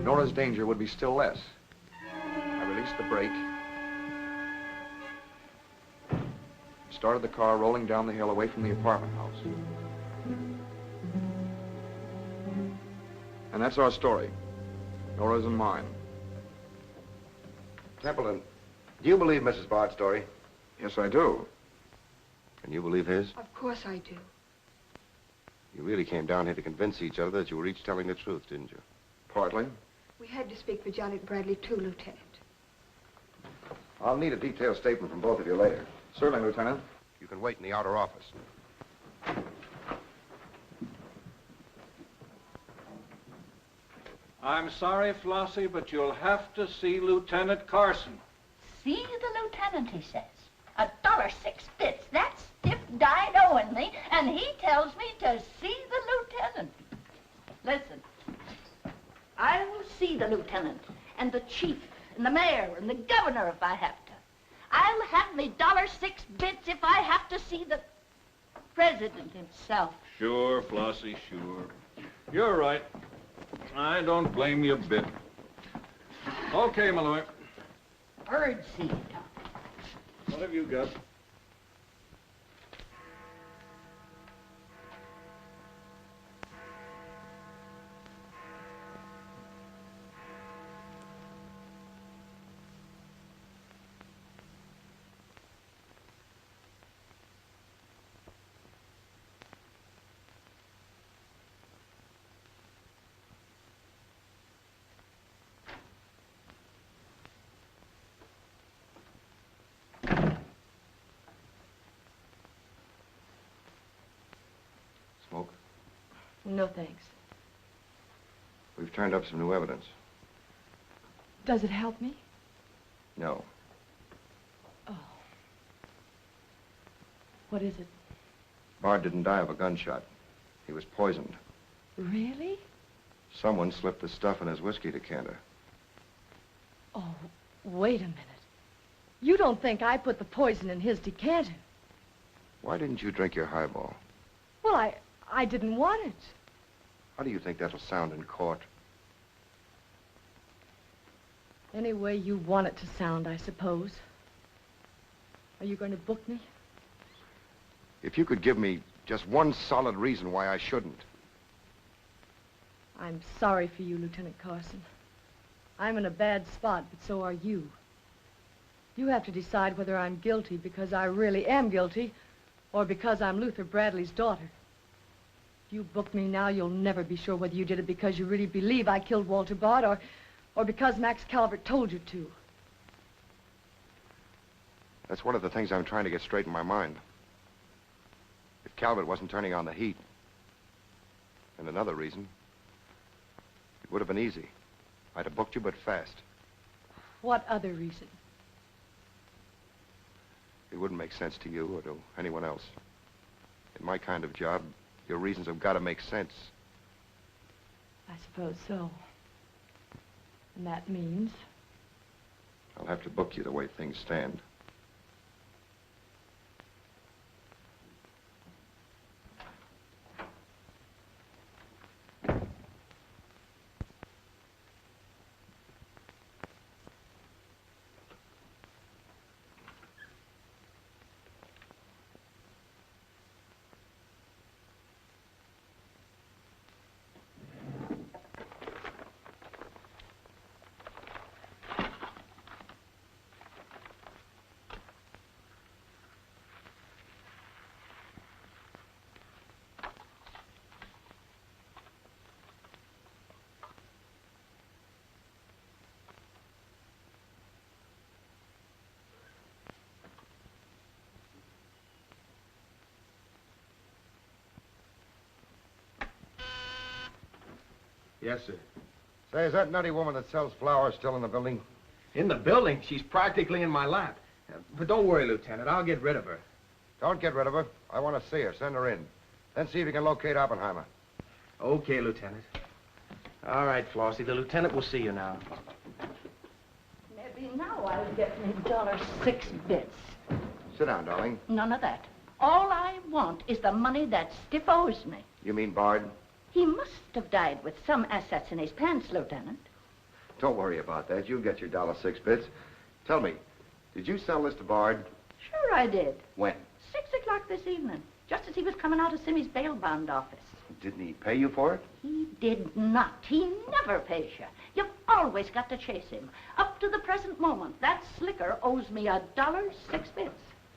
Nora's danger would be still less. I released the brake, started the car rolling down the hill away from the apartment house. And that's our story. Nora's and mine. Templeton, do you believe Mrs. Bard's story? Yes, I do. Can you believe his? Of course I do. You really came down here to convince each other that you were each telling the truth, didn't you? Partly. We had to speak for Janet Bradley, too, Lieutenant. I'll need a detailed statement from both of you later. Certainly, Lieutenant. You can wait in the outer office. I'm sorry, Flossie, but you'll have to see Lieutenant Carson. See the lieutenant, he says. $1.06. That stiff died owing me, and he tells me to see the lieutenant. Listen, I will see the lieutenant, and the chief, and the mayor, and the governor if I have to. I'll have me $1.06 if I have to see the president himself. Sure, Flossie, sure. You're right. I don't blame you a bit. Okay, Malloy. Birdseed. What have you got? Smoke? No, thanks. We've turned up some new evidence. Does it help me? No. Oh. What is it? Bard didn't die of a gunshot. He was poisoned. Really? Someone slipped the stuff in his whiskey decanter. Oh, wait a minute. You don't think I put the poison in his decanter? Why didn't you drink your highball? Well, I didn't want it. How do you think that'll sound in court? Any way you want it to sound, I suppose. Are you going to book me? If you could give me just one solid reason why I shouldn't. I'm sorry for you, Lieutenant Carson. I'm in a bad spot, but so are you. You have to decide whether I'm guilty because I really am guilty or because I'm Luther Bradley's daughter. If you book me now, you'll never be sure whether you did it because you really believe I killed Walter Bard or because Max Calvert told you to. That's one of the things I'm trying to get straight in my mind. If Calvert wasn't turning on the heat, and another reason, it would have been easy. I'd have booked you, but fast. What other reason? It wouldn't make sense to you or to anyone else. In my kind of job, your reasons have got to make sense. I suppose so. And that means? I'll have to book you the way things stand. Yes, sir. Say, is that nutty woman that sells flowers still in the building? In the building? She's practically in my lap. But don't worry, Lieutenant. I'll get rid of her. Don't get rid of her. I want to see her. Send her in. Then see if you can locate Oppenheimer. Okay, Lieutenant. All right, Flossie. The lieutenant will see you now. Maybe now I'll get me $6. Sit down, darling. None of that. All I want is the money that Stiff owes me. You mean Bard? He must have died with some assets in his pants, Lieutenant. Don't worry about that. You'll get your $6. Tell me, did you sell this to Bard? Sure I did. When? 6 o'clock this evening, just as he was coming out of Simmy's bail bond office. Didn't he pay you for it? He did not. He never pays you. You've always got to chase him. Up to the present moment, that slicker owes me $1.06.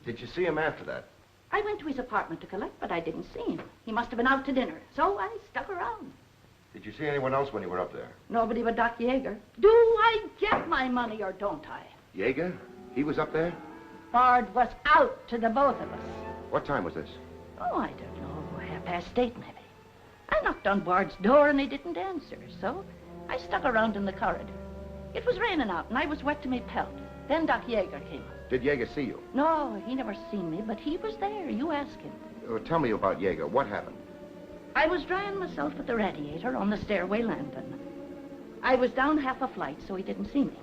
Did you see him after that? I went to his apartment to collect, but I didn't see him. He must have been out to dinner, so I stuck around. Did you see anyone else when you were up there? Nobody but Doc Yeager. Do I get my money or don't I? Yeager? He was up there? Bard was out to the both of us. What time was this? Oh, I don't know, 8:30 maybe. I knocked on Bard's door and he didn't answer, so I stuck around in the corridor. It was raining out and I was wet to me pelt. Then Doc Yeager came up. Did Yeager see you? No, he never seen me, but he was there. You ask him. Tell me about Yeager. What happened? I was drying myself at the radiator on the stairway landing. I was down half a flight, so he didn't see me.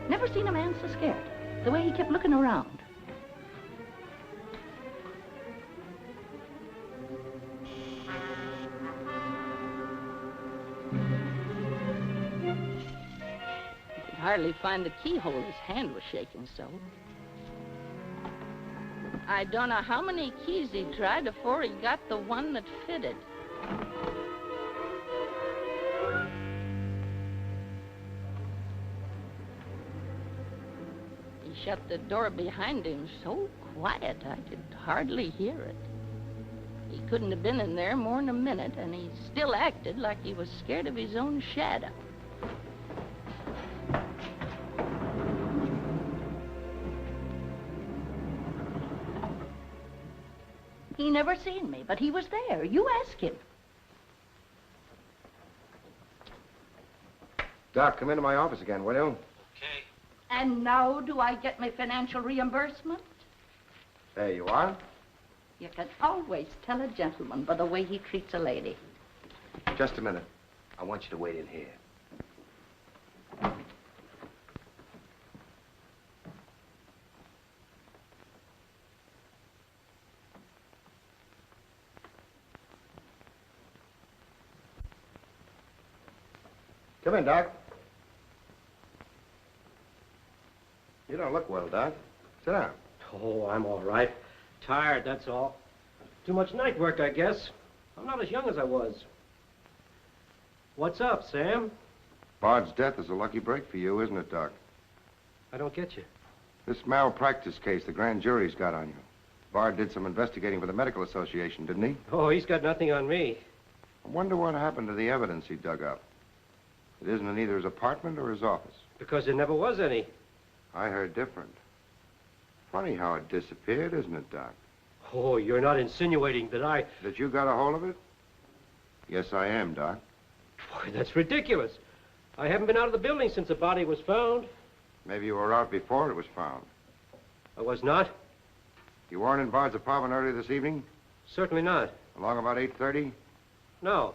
Never seen a man so scared. The way he kept looking around. Could hardly find the keyhole. His hand was shaking so. I don't know how many keys he tried before he got the one that fitted. He shut the door behind him so quiet I could hardly hear it. He couldn't have been in there more than a minute, and he still acted like he was scared of his own shadow. He never seen me, but he was there. You ask him. Doc, come into my office again, will you? And now do I get my financial reimbursement? There you are. You can always tell a gentleman by the way he treats a lady. Just a minute. I want you to wait in here. Come in, Doc. You don't look well, Doc. Sit down. Oh, I'm all right. Tired, that's all. Too much night work, I guess. I'm not as young as I was. What's up, Sam? Bard's death is a lucky break for you, isn't it, Doc? I don't get you. This malpractice case the grand jury's got on you. Bard did some investigating for the Medical Association, didn't he? Oh, he's got nothing on me. I wonder what happened to the evidence he dug up. It isn't in either his apartment or his office. Because there never was any. I heard different. Funny how it disappeared, isn't it, Doc? Oh, you're not insinuating that I... That you got a hold of it? Yes, I am, Doc. Boy, that's ridiculous. I haven't been out of the building since the body was found. Maybe you were out before it was found. I was not? You weren't in Bard's apartment earlier this evening? Certainly not. Along about 8:30? No.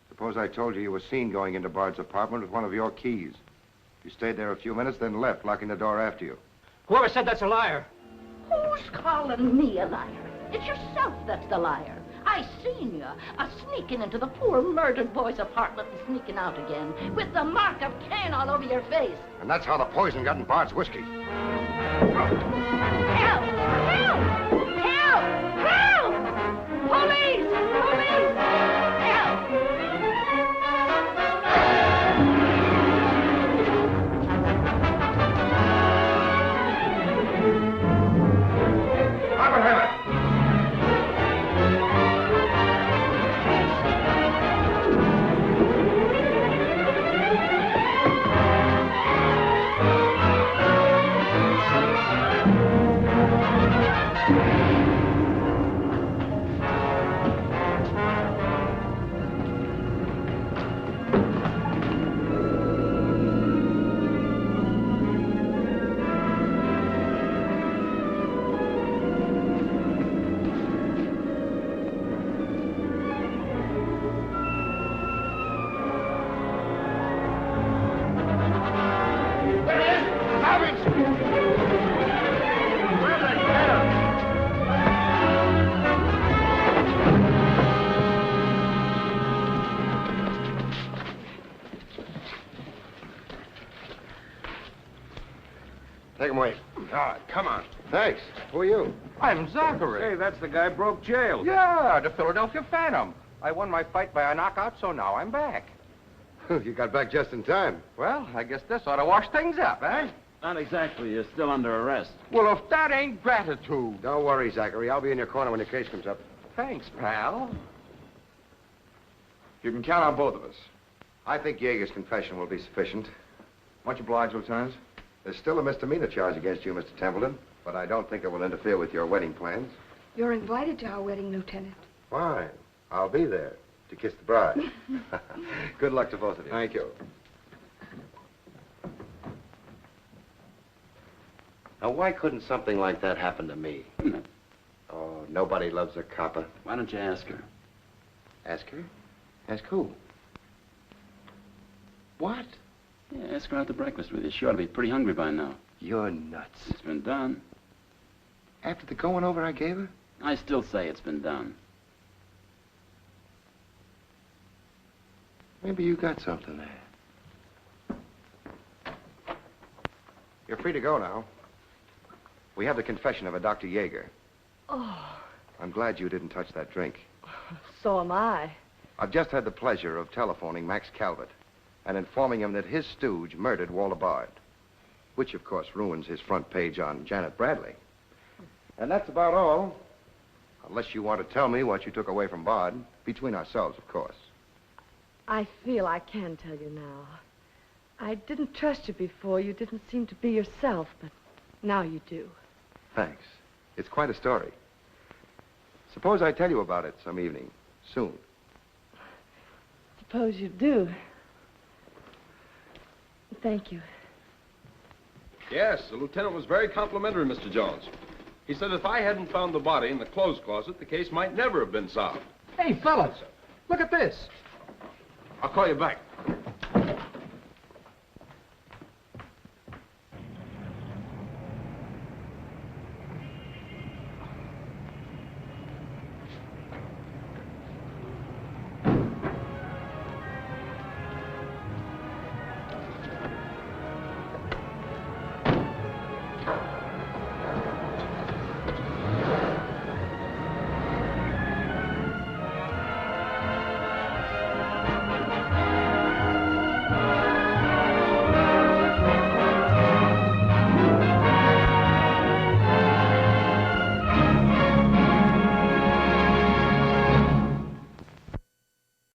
Suppose I told you you were seen going into Bard's apartment with one of your keys. You stayed there a few minutes, then left, locking the door after you. Whoever said that's a liar? Who's calling me a liar? It's yourself that's the liar. I seen you sneaking into the poor murdered boy's apartment and sneaking out again with the mark of Cain all over your face. And that's how the poison got in Bard's whiskey. Help! Help! Help! Help! Police! Police! Help! Oppenheimer! God, come on. Thanks. Who are you? I'm Zachary. Hey, that's the guy broke jail. Yeah, the Philadelphia Phantom. I won my fight by a knockout, so now I'm back. You got back just in time. Well, I guess this ought to wash things up, eh? Not exactly. You're still under arrest. Well, if that ain't gratitude. Don't worry, Zachary. I'll be in your corner when your case comes up. Thanks, pal. You can count on both of us. I think Yeager's confession will be sufficient. Much obliged, Lieutenant. There's still a misdemeanor charge against you, Mr. Templeton, but I don't think it will interfere with your wedding plans. You're invited to our wedding, Lieutenant. Fine. I'll be there to kiss the bride. Good luck to both of you. Thank you. Now, why couldn't something like that happen to me? Oh, nobody loves a copper. Why don't you ask her? Ask her? Ask who? What? Yeah, ask her out to breakfast with you. She ought to be pretty hungry by now. You're nuts. It's been done. After the going over I gave her? I still say it's been done. Maybe you got something there. You're free to go now. We have the confession of a Dr. Yeager. Oh, I'm glad you didn't touch that drink. so am I. I've just had the pleasure of telephoning Max Calvert and informing him that his stooge murdered Walter Bard, which, of course, ruins his front page on Janet Bradley. And that's about all. Unless you want to tell me what you took away from Bard, between ourselves, of course. I feel I can tell you now. I didn't trust you before. You didn't seem to be yourself, but now you do. Thanks. It's quite a story. Suppose I tell you about it some evening, soon. Suppose you do. Thank you. Yes, the lieutenant was very complimentary, Mr. Jones. He said if I hadn't found the body in the clothes closet, the case might never have been solved. Hey, fellas, look at this. I'll call you back.